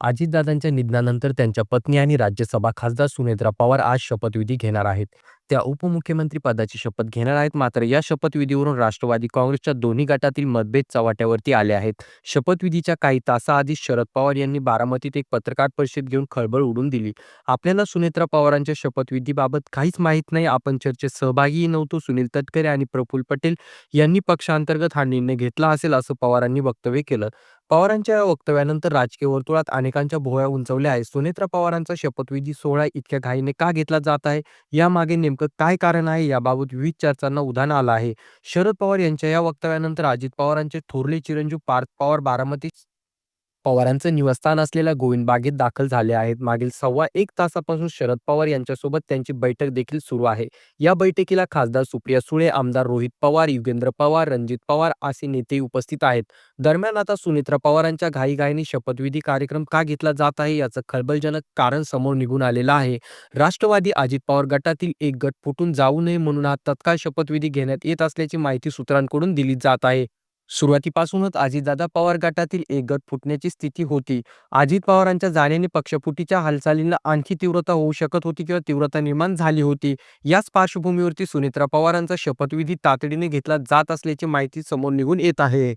अजितदादांच्या निधनानंतर त्यांच्या पत्नी आणि राज्यसभा खासदार सुनेत्रा पवार आज शपथविधी घेणार आहेत. त्या उपमुख्यमंत्री पदाची शपथ घेणार आहेत. मात्र या शपथविधीवरून राष्ट्रवादी काँग्रेसच्या दोन्ही गटातील मतभेद चव्हाट्यावरती आले आहेत. शपथविधीच्या काही तासाआधीच शरद पवार यांनी बारामतीत एक पत्रकार परिषद घेऊन खळबळ उडवून दिली. आपल्याला सुनेत्रा पवारांच्या शपथविधीबाबत काहीच माहीत नाही. आपण चर्चेत सहभागीही नव्हतो. सुनील तटकरे आणि प्रफुल्ल पटेल यांनी पक्षांतर्गत हा निर्णय घेतला असेल असं पवारांनी वक्तव्य केलं. पवारांच्या या वक्तव्यानंतर राजकीय वर्तुळात अनेकांच्या भुवया उंचावल्या आहेत. सुनेत्रा पवारांचा शपथविधी सोहळा इतक्या घाईने का घेतला जात आहे? यामागे नेमकं काय कारण आहे? याबाबत विविध चर्चांना उधाण आलं आहे. शरद पवार यांच्या या वक्तव्यानंतर अजित पवारांचे थोरले चिरंजीव पार्थ पवार बारामतीत पवारांचं निवासस्थान असलेल्या गोविंद बागेत दाखल झाले आहेत. मागील सव्वा एक तासापासून शरद पवार यांच्यासोबत त्यांची बैठक देखील सुरू आहे. या बैठकीला खासदार सुप्रिया सुळे, आमदार रोहित पवार, युगेंद्र पवार, रणजित पवार असे नेते उपस्थित आहेत. दरम्यान आता सुनेत्रा पवारांच्या घाईघाईने शपथविधी कार्यक्रम का घेतला जात आहे याचं खळबळजनक कारण समोर निघून आलेलं आहे. राष्ट्रवादी अजित पवार गटातील एक गट फुटून जाऊ नये म्हणून हा तत्काळ शपथविधी घेण्यात येत असल्याची माहिती सूत्रांकडून दिली जात आहे. सुरुवातीपासूनच अजितदादा पवार गटातील एक गट फुटण्याची स्थिती होती. अजित पवारांच्या जाण्याने पक्षफुटीच्या हालचालींना आणखी तीव्रता होऊ शकत होती किंवा तीव्रता निर्माण झाली होती. याच पार्श्वभूमीवरती सुनेत्रा पवारांचा शपथविधी तातडीने घेतला जात असल्याची माहिती समोर निघून येत आहे.